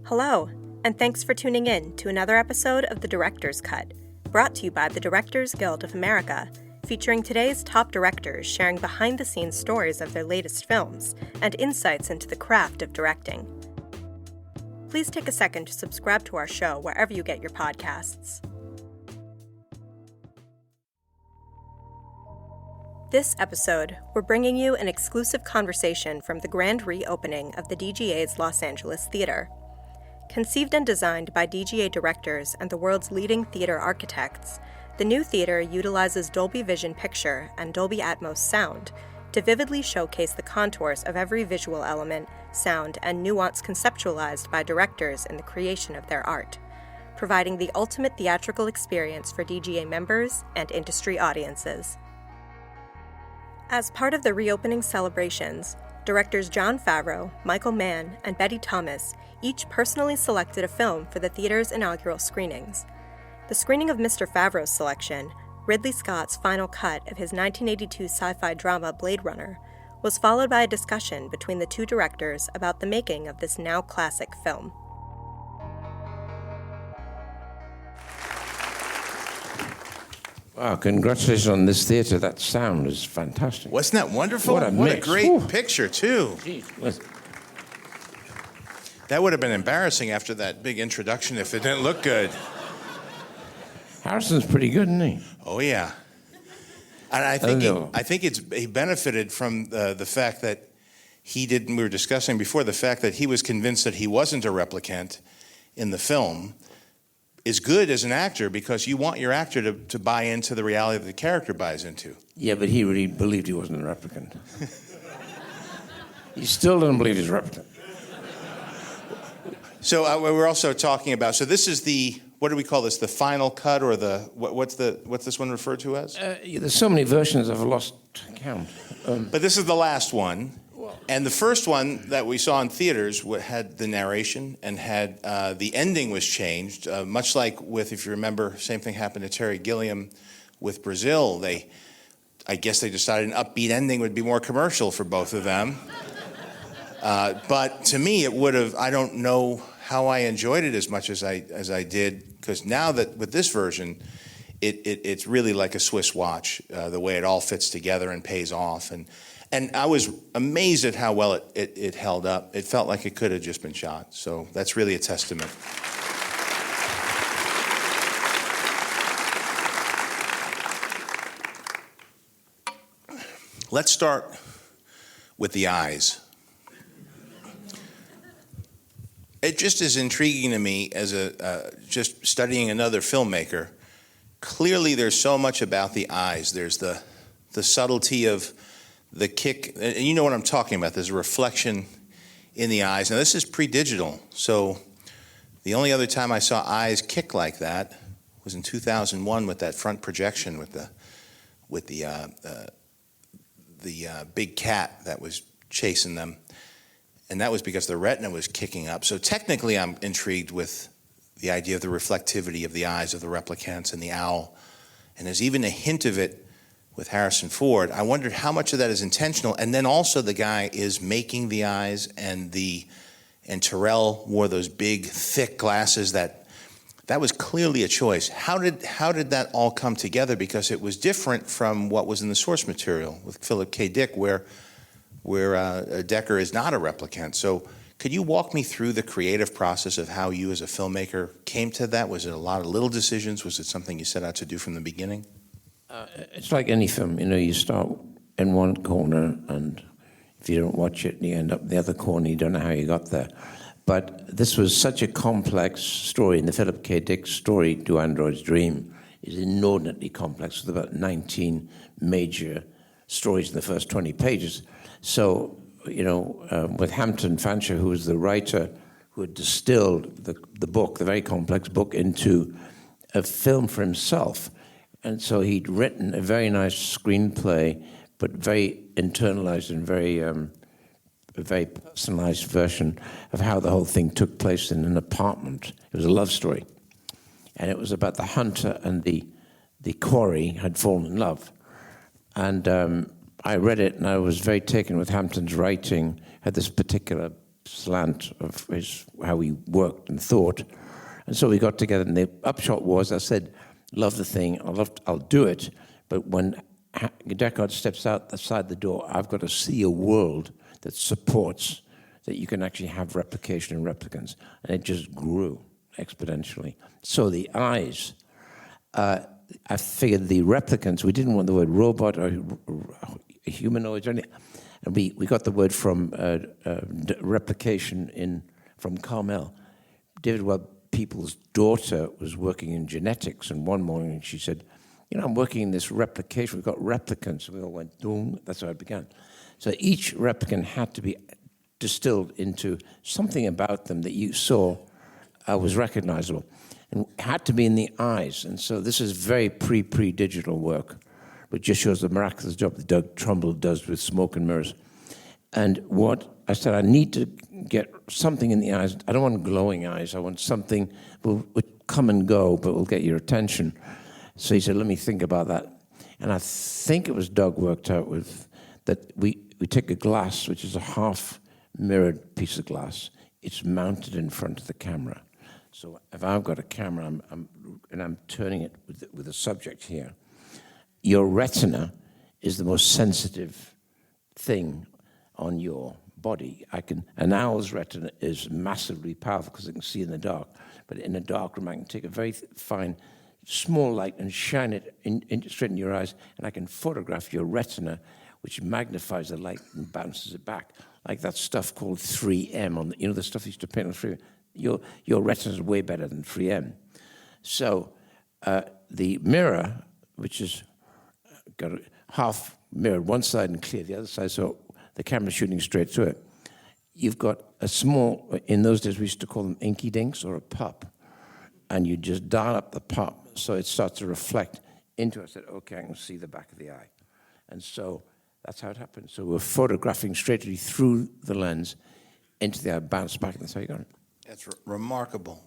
Hello, and thanks for tuning in to another episode of The Director's Cut, brought to you by the Directors Guild of America, featuring today's top directors sharing behind-the-scenes stories of their latest films and insights into the craft of directing. Please take a second to subscribe to our show wherever you get your podcasts. This episode, we're bringing you an exclusive conversation from the grand reopening of the DGA's Los Angeles Theater. Conceived and designed by DGA directors and the world's leading theater architects, the new theater utilizes Dolby Vision picture and Dolby Atmos sound to vividly showcase the contours of every visual element, sound, and nuance conceptualized by directors in the creation of their art, providing the ultimate theatrical experience for DGA members and industry audiences. As part of the reopening celebrations, directors Jon Favreau, Michael Mann, and Betty Thomas each personally selected a film for the theater's inaugural screenings. The screening of Mr. Favreau's selection, Ridley Scott's final cut of his 1982 sci-fi drama Blade Runner, was followed by a discussion between the two directors about the making of this now classic film. Wow, congratulations on this theater. That sound is fantastic. Wasn't that wonderful? What a mix. Great picture, too. Jeez. That would have been embarrassing after that big introduction if it didn't look good. Harrison's pretty good, isn't he? Oh, yeah. And I think he benefited from the fact that we were discussing before, the fact that he was convinced that he wasn't a replicant in the film is good as an actor, because you want your actor to buy into the reality that the character buys into. Yeah, but he really believed he wasn't a replicant. He still doesn't believe he's a replicant. So we're also talking about, so this is what do we call this, the final cut, or what's this one referred to as? There's so many versions I've lost count. But this is the last one. And the first one that we saw in theaters had the narration and had the ending was changed, much like if you remember, same thing happened to Terry Gilliam with Brazil. I guess they decided an upbeat ending would be more commercial for both of them. But to me, I don't know how I enjoyed it as much as I did, because now that with this version, it's really like a Swiss watch, the way it all fits together and pays off. And I was amazed at how well it held up. It felt like it could have just been shot. So that's really a testament. Let's start with the eyes. It just is intriguing to me as just studying another filmmaker. Clearly, there's so much about the eyes. There's the subtlety of the kick, and you know what I'm talking about. There's a reflection in the eyes. Now, this is pre-digital, so the only other time I saw eyes kick like that was in 2001 with that front projection with the big cat that was chasing them. And that was because the retina was kicking up. So technically, I'm intrigued with the idea of the reflectivity of the eyes of the replicants and the owl. And there's even a hint of it with Harrison Ford. I wondered how much of that is intentional. And then also the guy is making the eyes, and Terrell wore those big, thick glasses. That was clearly a choice. How did that all come together? Because it was different from what was in the source material with Philip K. Dick, where Decker is not a replicant. So could you walk me through the creative process of how you as a filmmaker came to that? Was it a lot of little decisions? Was it something you set out to do from the beginning? It's like any film. You start in one corner, and if you don't watch it, you end up in the other corner. You don't know how you got there. But this was such a complex story, and the Philip K. Dick story, Do Androids Dream, is inordinately complex, with about 19 major stories in the first 20 pages. So, with Hampton Fancher, who was the writer who had distilled the book, the very complex book, into a film for himself. And so he'd written a very nice screenplay, but very internalized and a very personalized version of how the whole thing took place in an apartment. It was a love story. And it was about the hunter and the quarry had fallen in love. And I read it, and I was very taken with Hampton's writing. Had this particular slant of how he worked and thought. And so we got together, and the upshot was, I said, love the thing, I'll do it, but when Deckard steps outside the door, I've got to see a world that supports that you can actually have replication and replicants. And it just grew exponentially. So the eyes, I figured the replicants, we didn't want the word robot or humanoids or anything. And we got the word from replication from Carmel. David Webb People's daughter was working in genetics, and one morning she said, I'm working in this replication. We've got replicants. We all went, boom. That's how it began. So each replicant had to be distilled into something about them that you saw was recognizable, and had to be in the eyes. And so this is very pre-digital work, but just shows the miraculous job that Doug Trumbull does with smoke and mirrors. And what I said, I need to get something in the eyes. I don't want glowing eyes. I want something will come and go, but will get your attention. So he said, let me think about that. And I think it was Doug worked out with that we take a glass, which is a half-mirrored piece of glass. It's mounted in front of the camera. So if I've got a camera I'm turning it with a subject here, your retina is the most sensitive thing on your body. An owl's retina is massively powerful because it can see in the dark. But in a dark room, I can take a very fine, small light and shine it straight in your eyes, and I can photograph your retina, which magnifies the light and bounces it back. Like that stuff called 3M, the stuff you used to paint on 3M. Your retina is way better than 3M. So the mirror, which is got a half mirror, one side and clear, the other side, so the camera's shooting straight through it. You've got a small, in those days we used to call them inky dinks or a pup, and you just dial up the pup so it starts to reflect into it. I said, okay, I can see the back of the eye. And so that's how it happened. So we're photographing straightly through the lens into the eye, bounce back, and that's how you got it. That's remarkable.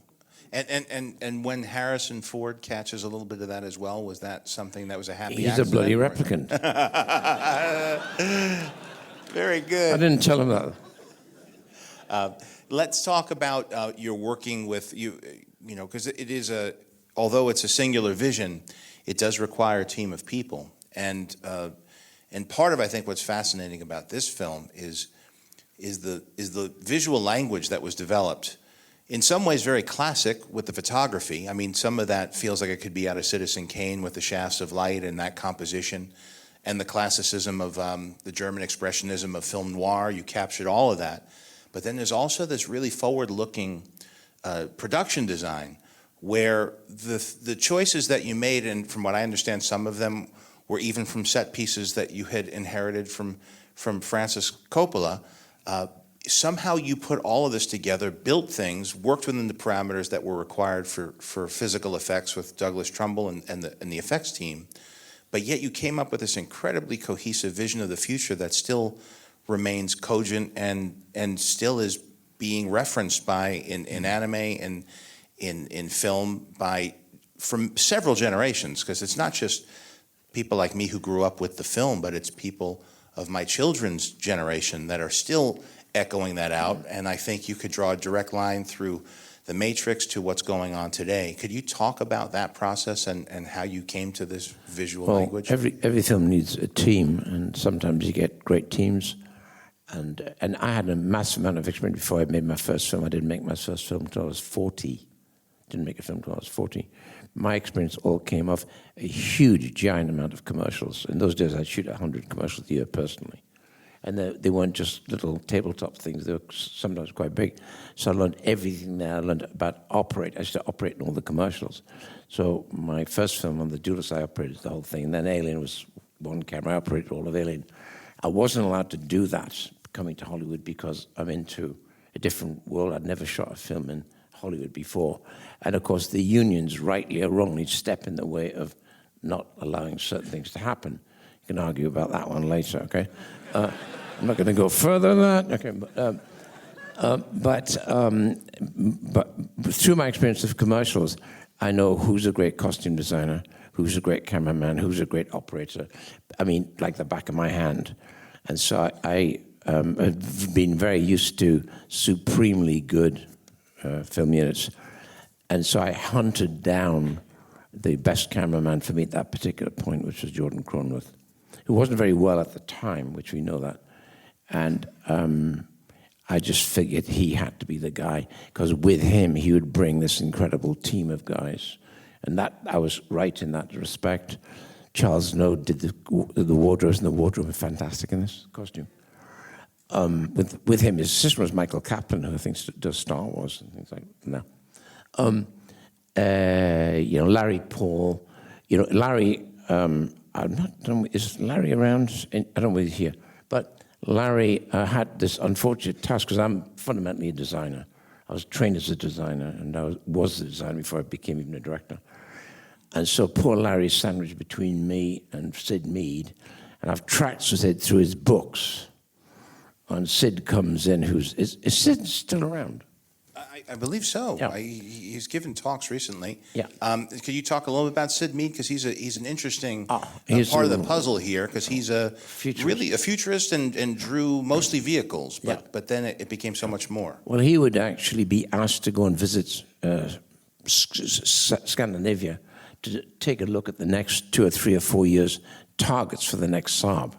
And when Harrison Ford catches a little bit of that as well, was that something that was a happy accident? He's a bloody replicant. Very good. I didn't tell him that. Let's talk about your working with, because it is although it's a singular vision, it does require a team of people. And part of, I think, what's fascinating about this film is the visual language that was developed. In some ways, very classic with the photography. I mean, some of that feels like it could be out of Citizen Kane with the shafts of light and that composition, and the classicism of the German expressionism of film noir. You captured all of that. But then there's also this really forward-looking production design where the choices that you made, and from what I understand, some of them were even from set pieces that you had inherited from Francis Coppola. Somehow you put all of this together, built things, worked within the parameters that were required for physical effects with Douglas Trumbull and the effects team, but yet you came up with this incredibly cohesive vision of the future that still remains cogent and still is being referenced in anime and in film from several generations, because it's not just people like me who grew up with the film, but it's people of my children's generation that are still echoing that out, and I think you could draw a direct line through The Matrix to what's going on today. Could you talk about that process and how you came to this visual language? Every film needs a team, and sometimes you get great teams. And I had a massive amount of experience before I made my first film. I didn't make my first film until I was 40. Didn't make a film until I was 40. My experience all came off a huge, giant amount of commercials. In those days, I'd shoot 100 commercials a year personally. And they weren't just little tabletop things. They were sometimes quite big. So I learned everything there. I learned about operate. I used to operate in all the commercials. So my first film on the Duelist, I operated the whole thing. And then Alien was one camera. I operated all of Alien. I wasn't allowed to do that coming to Hollywood because I'm into a different world. I'd never shot a film in Hollywood before. And of course, the unions, rightly or wrongly, step in the way of not allowing certain things to happen. You can argue about that one later, okay? I'm not going to go further than that. Okay, but through my experience of commercials, I know who's a great costume designer, who's a great cameraman, who's a great operator. I mean, like the back of my hand. And so I had been very used to supremely good film units. And so I hunted down the best cameraman for me at that particular point, which was Jordan Cronenworth, who wasn't very well at the time, which we know that. And I just figured he had to be the guy, because with him, he would bring this incredible team of guys. And that I was right in that respect. Charles Snow did the wardrobes, and the wardrobe was fantastic in this costume. With him, his sister was Michael Kaplan, who I think does Star Wars and things like that now. Larry Paul. Larry, is Larry around? I don't know if he's here. But Larry had this unfortunate task, because I'm fundamentally a designer. I was trained as a designer, and I was a designer before I became even a director. And so poor Larry's sandwiched between me and Sid Mead, and I've tracked Sid through his books. And Sid comes in, is Sid still around? I believe so. Yeah. He's given talks recently. Yeah. Could you talk a little bit about Sid Mead? Because he's an interesting part of the puzzle here, because he's really a futurist and drew mostly vehicles, but then it became so much more. Well, he would actually be asked to go and visit Scandinavia to take a look at the next 2 or 3 or 4 years targets for the next Saab.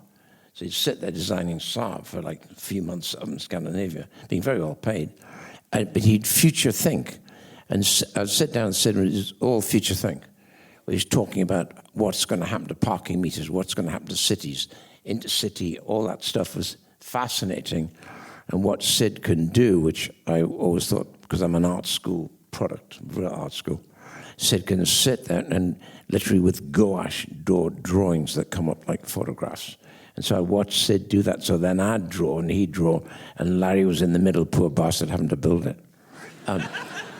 So he'd sit there designing Saab for like a few months up in Scandinavia, being very well paid. But he'd future think. And I'd sit down and sit, it's all future think. Where he's talking about what's going to happen to parking meters, what's going to happen to cities, intercity, all that stuff was fascinating. And what Sid can do, which I always thought, because I'm an art school product, real art school, Sid can sit there and literally with gouache draw drawings that come up like photographs. And so I watched Sid do that. So then I'd draw and he'd draw, and Larry was in the middle, poor bastard, having to build it.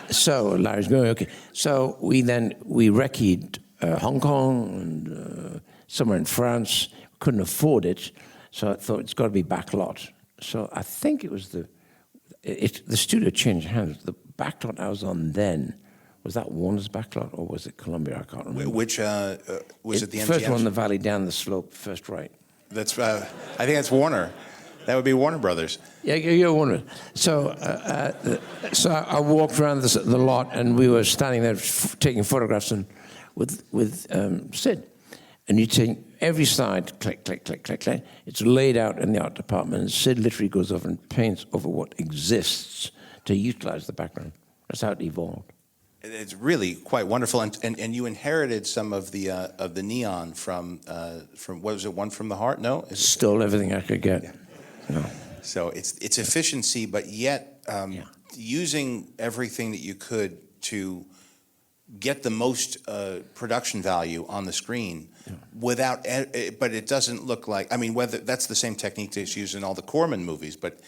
So Larry's going, okay. So we recce'd Hong Kong and somewhere in France. Couldn't afford it, so I thought it's got to be backlot. So I think it was the studio changed hands. The backlot I was on then, was that Warner's backlot or was it Columbia? I can't remember. Which was it the MGM? First one in the valley down the slope, first right. That's I think that's Warner. That would be Warner Brothers. Yeah, you're Warner. So I walked around the lot, and we were standing there taking photographs and with Sid. And you take every side, click, click, click, click, click. It's laid out in the art department, and Sid literally goes over and paints over what exists to utilize the background. That's how it evolved. It's really quite wonderful, and you inherited some of the neon from what was it? One from the Heart? No, stole everything I could get. Yeah. No. So it's efficiency, but yet using everything that you could to get the most production value on the screen without, but it doesn't look like. I mean, whether that's the same technique that's used in all the Corman movies, but.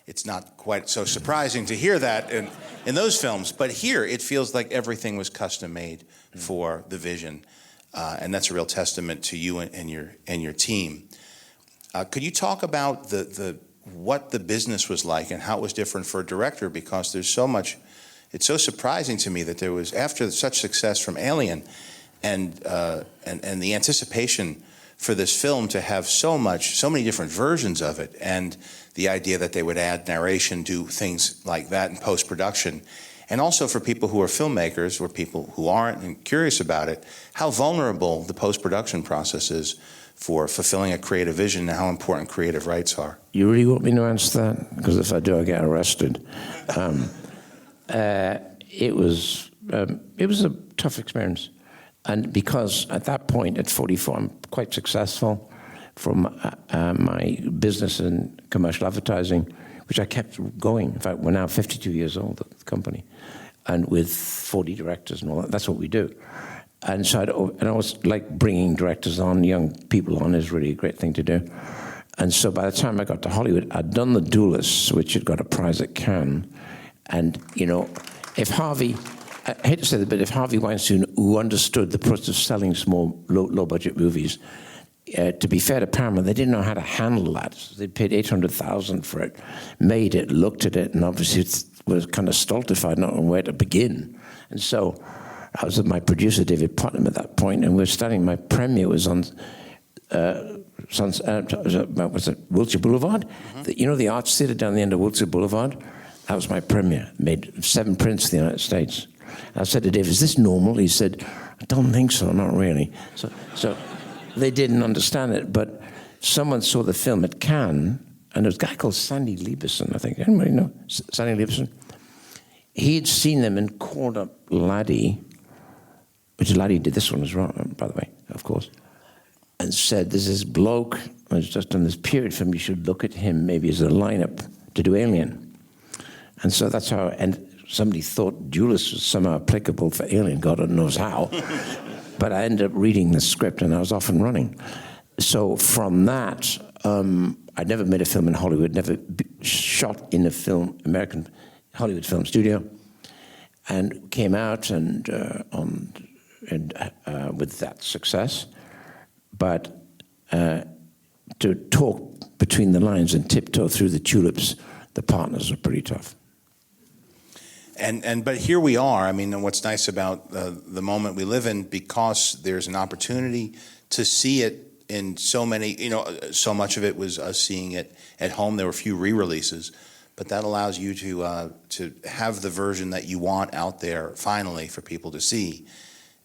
It's not quite so surprising to hear that in those films. But here, it feels like everything was custom made for the Vision. And that's a real testament to you and your team. Could you talk about what the business was like and how it was different for a director? Because there's so much, it's so surprising to me that there was, after such success from Alien and the anticipation for this film to have so many different versions of it, and the idea that they would add narration, do things like that in post-production, and also for people who are filmmakers or people who aren't and curious about it, how vulnerable the post-production process is for fulfilling a creative vision and how important creative rights are. You really want me to answer that? Because if I do, I get arrested. It was a tough experience. And because at that point, at 44, I'm quite successful from my business and commercial advertising, which I kept going. In fact, we're now 52 years old at the company, and with 40 directors and all that. That's what we do. And so I always like bringing directors on, young people on is really a great thing to do. And so by the time I got to Hollywood, I'd done The Duelists, which had got a prize at Cannes. And, if Harvey... I hate to say that, but if Harvey Weinstein, who understood the process of selling small, low-budget movies, to be fair to Paramount, they didn't know how to handle that. So they paid $800,000 for it, made it, looked at it, and obviously it was kind of stultified, not knowing where to begin. And so I was with my producer, David Putnam, at that point, and we were studying. My premiere was on was it Wilshire Boulevard? You know the Arts Theatre down the end of Wilshire Boulevard? That was my premiere. Made 7 prints in the United States. I said to Dave, "Is this normal?" He said, "I don't think so, not really." So they didn't understand it, but someone saw the film at Cannes, and there was a guy called Sandy Lieberson, I think. Anybody know Sandy Lieberson? He'd seen them and called up Laddie, which Laddie did this one as well, by the way, of course, and said, "There's this bloke who's just done this period film, you should look at him maybe as a lineup to do Alien." And so that's how, and somebody thought Duelist was somehow applicable for Alien, God knows how. But I ended up reading the script and I was off and running. So from that, I'd never made a film in Hollywood, never shot in a American Hollywood film studio, and came out and with that success. But to talk between the lines and tiptoe through the tulips, the partners were pretty tough. But here we are. I mean, what's nice about the moment we live in, because there's an opportunity to see it in so many, so much of it was us seeing it at home. There were a few re-releases, but that allows you to have the version that you want out there finally for people to see.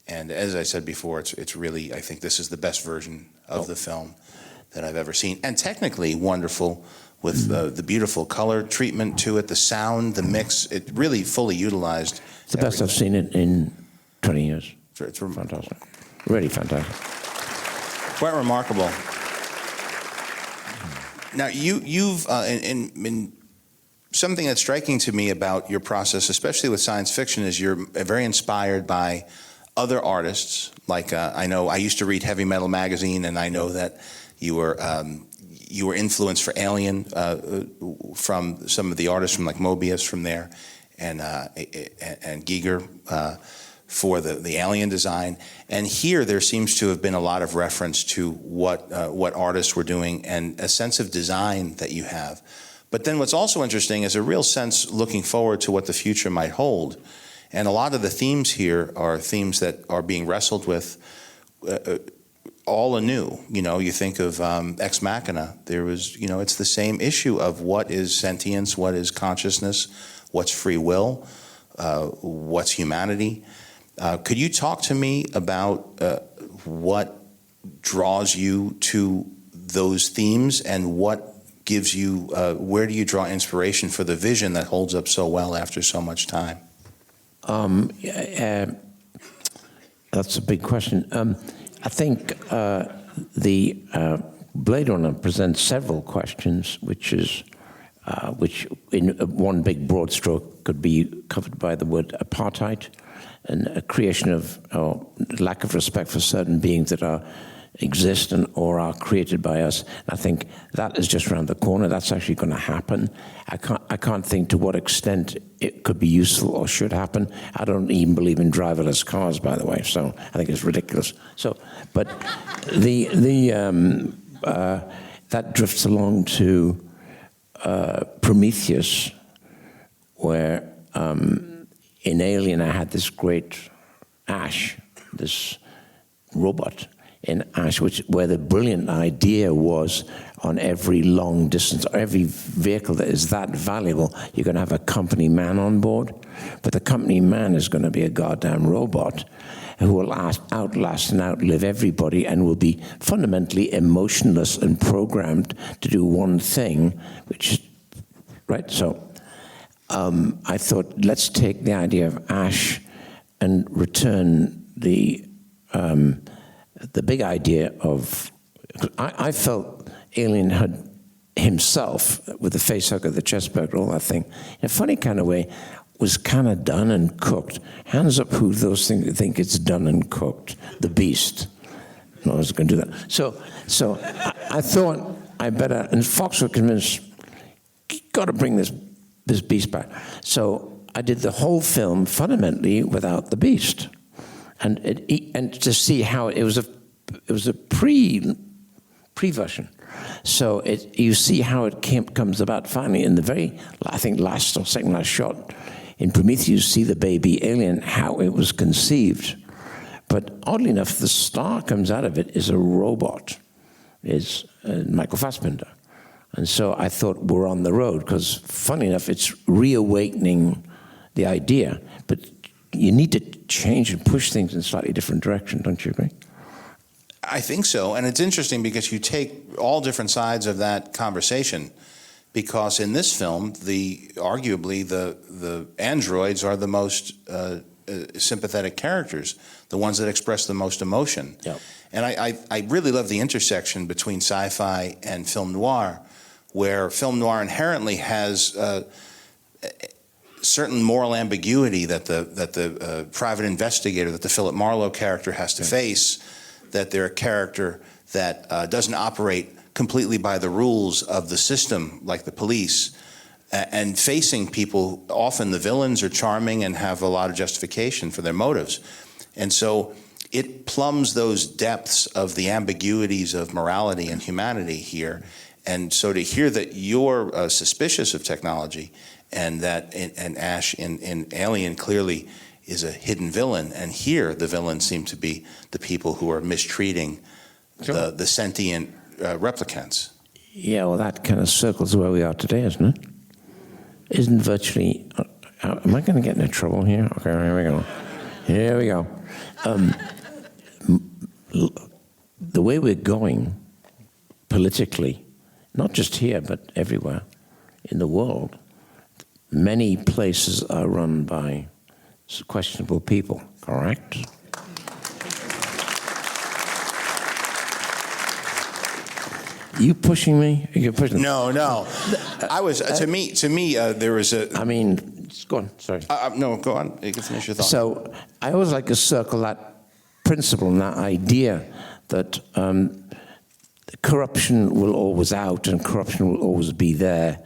And as I said before, it's really, I think this is the best version of the film that I've ever seen. And technically wonderful, with the beautiful color treatment to it, the sound, the mix. It really fully utilized. It's the best I've seen it in 20 years. It's fantastic. Really fantastic. Quite remarkable. Now, you've in something that's striking to me about your process, especially with science fiction, is you're very inspired by other artists. Like I know I used to read Heavy Metal magazine, and I know that you were influenced for Alien from some of the artists from like Mobius from there, and Giger for the Alien design. And here there seems to have been a lot of reference to what artists were doing and a sense of design that you have. But then what's also interesting is a real sense looking forward to what the future might hold. And a lot of the themes here are themes that are being wrestled with all anew. You think of Ex Machina. There was, it's the same issue of what is sentience, what is consciousness, what's free will, what's humanity. Could you talk to me about what draws you to those themes and what gives you, where do you draw inspiration for the vision that holds up so well after so much time? That's a big question. I think the Blade Runner presents several questions, which in one big broad stroke could be covered by the word apartheid and a creation of lack of respect for certain beings that exist or are created by us. And I think that is just around the corner. That's actually going to happen. I can't think to what extent it could be useful or should happen. I don't even believe in driverless cars, by the way. So I think it's ridiculous. So, but that drifts along to Prometheus, where in Alien I had this great Ash, this robot in Ash, where the brilliant idea was on every long distance, or every vehicle that is that valuable, you're going to have a company man on board. But the company man is going to be a goddamn robot who will outlast and outlive everybody and will be fundamentally emotionless and programmed to do one thing, which, right? So I thought, let's take the idea of Ash and return the big idea of, I felt Alien had himself, with the facehugger, the chest burglar, all that thing, in a funny kind of way, was kind of done and cooked. Hands up who those think it's done and cooked. The Beast. No, I was going to do that. So I thought I better, and Fox was convinced, got to bring this Beast back. So I did the whole film fundamentally without the Beast. And to see how it was a pre-version. So you see how it comes about finally in the very, I think, last or second last shot in Prometheus. You see the baby alien, how it was conceived. But oddly enough, the star comes out of it is a robot. is Michael Fassbender. And so I thought we're on the road, because funny enough, it's reawakening the idea, but you need to change and push things in a slightly different direction, don't you agree? I think so, and it's interesting because you take all different sides of that conversation, because in this film, arguably the androids are the most sympathetic characters, the ones that express the most emotion. Yep. And I really love the intersection between sci-fi and film noir, where film noir inherently has certain moral ambiguity that the private investigator, that the Philip Marlowe character has to face, that they're a character that doesn't operate completely by the rules of the system, like the police, and facing people. Often the villains are charming and have a lot of justification for their motives. And so it plumbs those depths of the ambiguities of morality and humanity here. And so to hear that you're suspicious of technology, and that and Ash in Alien clearly is a hidden villain, and here the villains seem to be the people who are mistreating the sentient replicants. Yeah, well, that kind of circles where we are today, isn't it? Isn't virtually... am I going to get into trouble here? Okay, here we go. Here we go. The way we're going politically, not just here, but everywhere in the world, many places are run by questionable people, correct? You pushing me? Are you pushing me? No. I was to me. There was a. I mean, go on. Sorry. No, go on. You can finish your thought. So I always like to circle that principle and that idea that corruption will always out and corruption will always be there,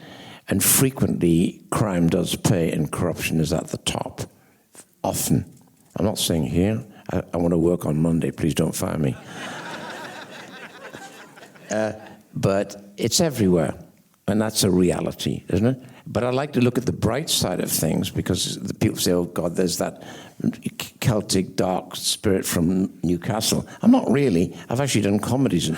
and frequently crime does pay and corruption is at the top. Often. I'm not saying here. I want to work on Monday. Please don't fire me. But it's everywhere, and that's a reality, isn't it? But I like to look at the bright side of things, because the people say, oh, God, there's that Celtic dark spirit from Newcastle. I'm not really. I've actually done comedies.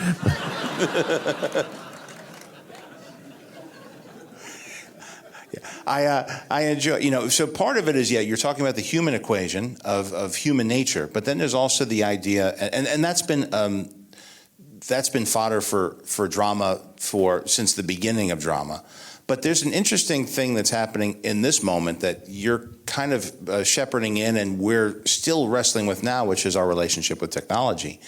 I enjoy, so part of it is, you're talking about the human equation of human nature, but then there's also the idea, and that's been fodder for drama since the beginning of drama. But there's an interesting thing that's happening in this moment that you're kind of shepherding in, and we're still wrestling with now, which is our relationship with technology.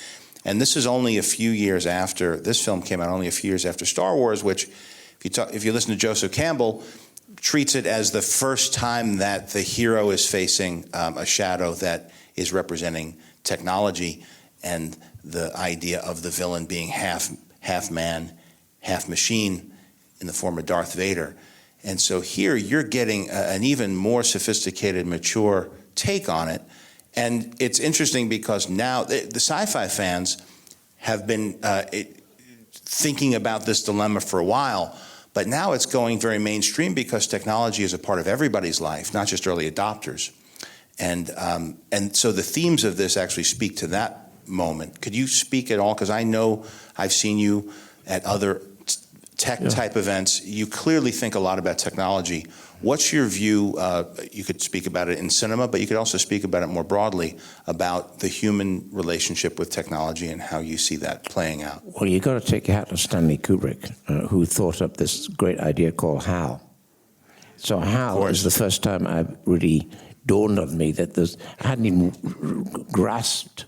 And this is only a few years after, this film came out only a few years after Star Wars, which, if you listen to Joseph Campbell, treats it as the first time that the hero is facing a shadow that is representing technology, and the idea of the villain being half man, half machine, in the form of Darth Vader. And so here you're getting an even more sophisticated, mature take on it. And it's interesting because now the sci-fi fans have been thinking about this dilemma for a while, but now it's going very mainstream because technology is a part of everybody's life, not just early adopters. And so the themes of this actually speak to that moment. Could you speak at all? Because I know I've seen you at other tech-type events. You clearly think a lot about technology. What's your view? You could speak about it in cinema, but you could also speak about it more broadly, about the human relationship with technology and how you see that playing out. Well, you've got to take your hat to Stanley Kubrick, who thought up this great idea called HAL. So HAL is the first time I've really dawned on me that I hadn't even grasped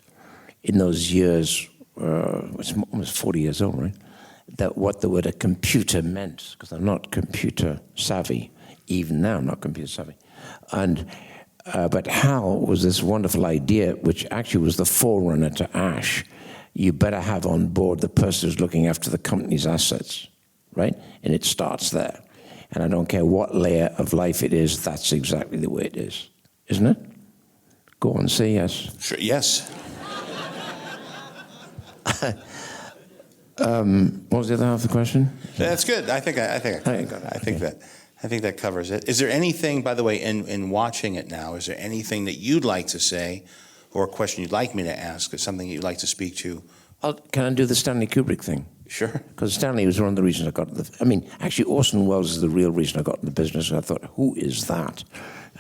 in those years, it's almost 40 years old, right? That what the word a computer meant, because I'm not computer savvy, even now I'm not computer savvy. But HAL was this wonderful idea, which actually was the forerunner to Ash. You better have on board the person who's looking after the company's assets, right? And it starts there. And I don't care what layer of life it is, that's exactly the way it is, isn't it? Go on, say yes. Sure, yes. What was the other half of the question? That's good. I think that covers it. Is there anything, by the way, in watching it now, is there anything that you'd like to say, or a question you'd like me to ask, or something you'd like to speak to? Can I do the Stanley Kubrick thing? Sure. Because Stanley was one of the reasons I got into actually Orson Welles is the real reason I got in the business. I thought, who is that?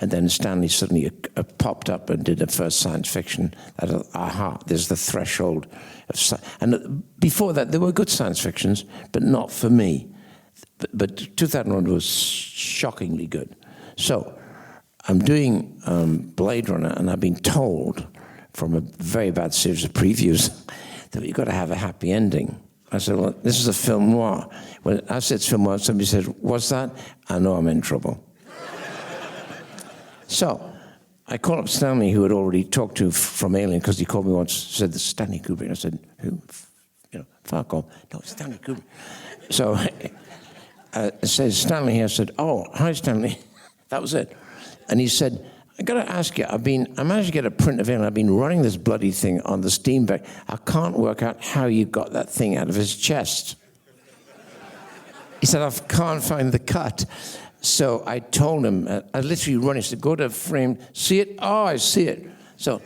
And then Stanley suddenly popped up and did a first science fiction. There's the threshold of and before that, there were good science fictions, but not for me. But 2001 was shockingly good. So I'm doing Blade Runner, and I've been told from a very bad series of previews that you've got to have a happy ending. I said, well, this is a film noir. When I said film noir, somebody said, what's that? I know I'm in trouble. So I called up Stanley, who had already talked to from Alien, because he called me once, said, this is Stanley Kubrick. I said, who? Farquhar. No, it's Stanley Kubrick. So it says, Stanley here. I said, oh, hi, Stanley. That was it. And he said, I got to ask you, I managed to get a print of Alien. I've been running this bloody thing on the steam deck. I can't work out how you got that thing out of his chest. He said, I can't find the cut. So I told him, I literally run. He said, go to frame, see it? Oh, I see it. So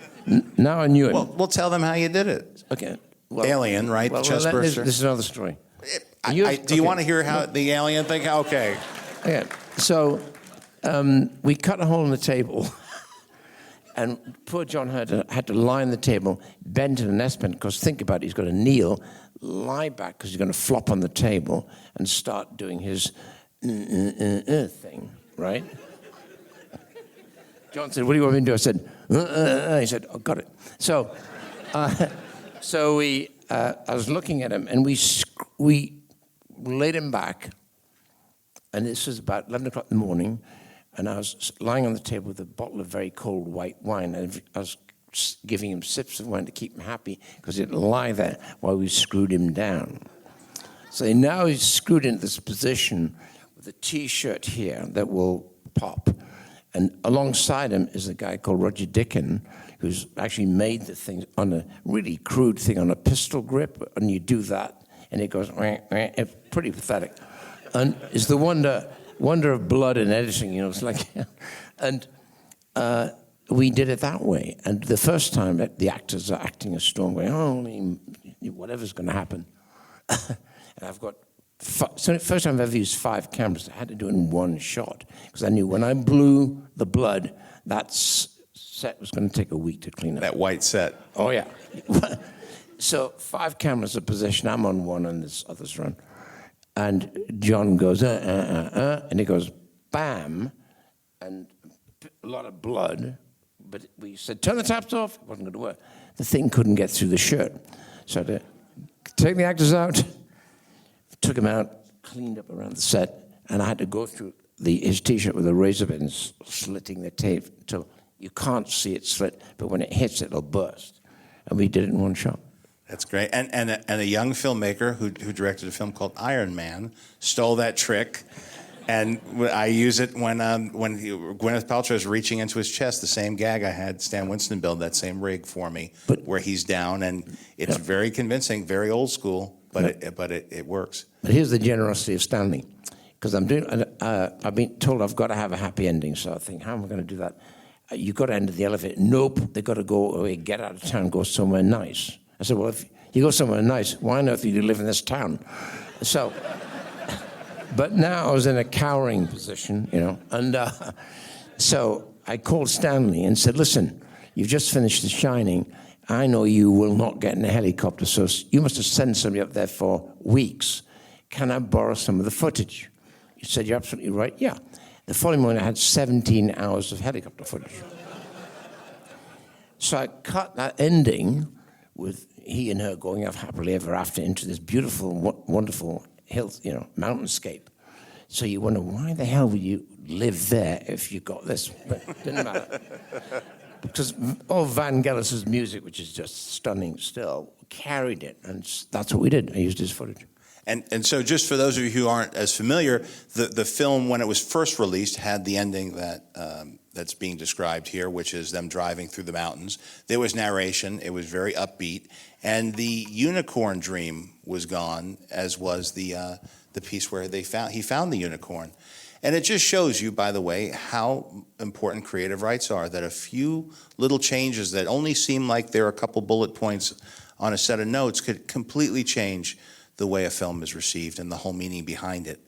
now I knew it. Well, we'll tell them how you did it. Okay. Well, Alien, right? Well, the chest burster. This is another story. Do you want to hear how the alien thing? Okay. Okay. So we cut a hole in the table, and poor John had to lie on the table, bend in an S-bend, because think about it, he's got to kneel, lie back, because he's going to flop on the table and start doing his thing, right? John said, what do you want me to do? I said, He said, oh, got it. So I was looking at him, and we laid him back, and this was about 11 o'clock in the morning, and I was lying on the table with a bottle of very cold white wine, and I was giving him sips of wine to keep him happy, because he'd lie there while we screwed him down. So now he's screwed into this position with a T-shirt here that will pop. And alongside him is a guy called Roger Dickon, who's actually made the thing on a really crude thing on a pistol grip, and you do that, and it goes, it's pretty pathetic. And it's the wonder of blood and editing, it's like, and we did it that way. And the first time the actors are acting a storm, going, whatever's going to happen. And I've got, so the first time I've ever used 5 cameras, I had to do it in one shot, because I knew when I blew the blood, that set was going to take a week to clean up. That white set. Oh, yeah. So 5 cameras are positioned. I'm on one, and this other's run. And John goes, and he goes, bam, and a lot of blood. But we said, turn the taps off. It wasn't going to work. The thing couldn't get through the shirt. So I had to take the actors out, took him out, cleaned up around the set, and I had to go through his T-shirt with a razor blade, slitting the tape until you can't see it slit, but when it hits, it'll burst. And we did it in one shot. That's great. And a young filmmaker who directed a film called Iron Man stole that trick, and I use it when Gwyneth Paltrow is reaching into his chest. The same gag I had Stan Winston build that same rig for me, where he's down, and it's very convincing, very old school, but it works. But here's the generosity of Stanley, because I've been told I've got to have a happy ending. So I think, how am I going to do that? You've got to enter the elevator. Nope, they've got to go away, get out of town, go somewhere nice. I said, well, if you go somewhere nice, why on earth do you live in this town? So, but now I was in a cowering position, and so I called Stanley and said, listen, you've just finished The Shining. I know you will not get in a helicopter, so you must have sent somebody up there for weeks. Can I borrow some of the footage? He said, you're absolutely right. Yeah. The following morning, I had 17 hours of helicopter footage. So I cut that ending with he and her going off happily ever after into this beautiful, wonderful hill, mountainscape. So you wonder, why the hell would you live there if you got this? But it didn't matter. Because all Vangelis's music, which is just stunning still, carried it, and that's what we did. I used his footage. And so just for those of you who aren't as familiar, the film, when it was first released, had the ending that's being described here, which is them driving through the mountains. There was narration. It was very upbeat. And the unicorn dream was gone, as was the piece where he found the unicorn. And it just shows you, by the way, how important creative rights are, that a few little changes that only seem like they're a couple bullet points on a set of notes could completely change the way a film is received and the whole meaning behind it.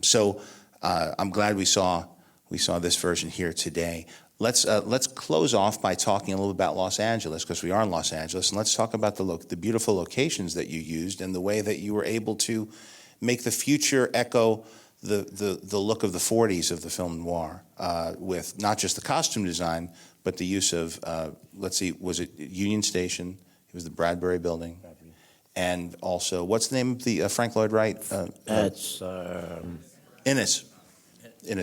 So I'm glad we saw this version here today. Let's close off by talking a little about Los Angeles, because we are in Los Angeles, and let's talk about the beautiful locations that you used and the way that you were able to make the future echo the look of the 40s of the film noir, with not just the costume design, but the use of, let's see, was it Union Station? It was the Bradbury Building. And also, what's the name of the Frank Lloyd Wright? It's Innes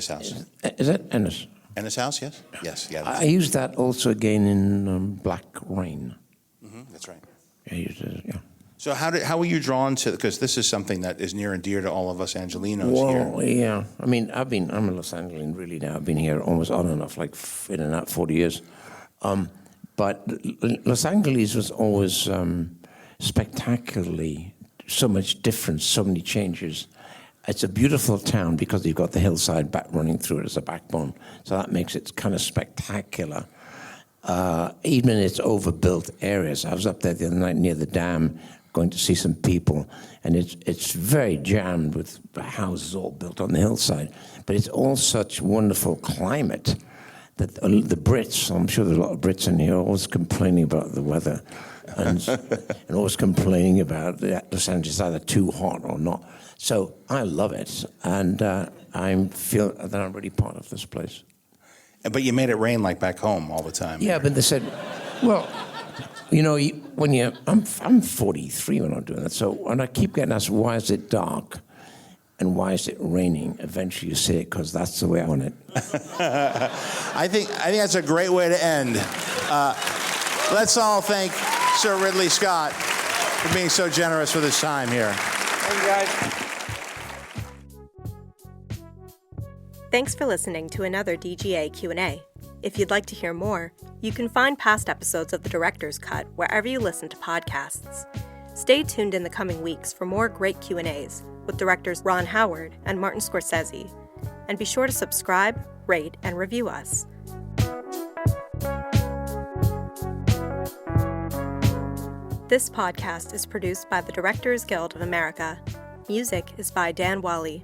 House. Is it Ennis? Ennis House, yes? Yes, yeah. I used that also again in Black Rain. That's right. I used it, yeah. So how were you drawn to, because this is something that is near and dear to all of us Angelinos Well, here. yeah. I mean, I'm a Los Angelian really now. I've been here almost on and off, like in and out 40 years. But Los Angeles was always spectacularly so much different, so many changes. It's a beautiful town because you've got the hillside back running through it as a backbone. So that makes it kind of spectacular. Even in its overbuilt areas. I was up there the other night near the dam going to see some people, and it's very jammed with houses all built on the hillside. But it's all such wonderful climate that the Brits, I'm sure there's a lot of Brits in here, always complaining about the weather and always complaining about Los Angeles either too hot or not. So I love it, and I feel that I'm really part of this place. But you made it rain like back home all the time. Yeah, but they said, well, I'm 43 when I'm doing that, so and I keep getting asked, why is it dark? And why is it raining? Eventually you say it because that's the way I want it. I think that's a great way to end. Let's all thank Sir Ridley Scott for being so generous with his time here. Thank you, guys. Thanks for listening to another DGA Q&A. If you'd like to hear more, you can find past episodes of The Director's Cut wherever you listen to podcasts. Stay tuned in the coming weeks for more great Q&As with directors Ron Howard and Martin Scorsese. And be sure to subscribe, rate, and review us. This podcast is produced by the Directors Guild of America. Music is by Dan Wally.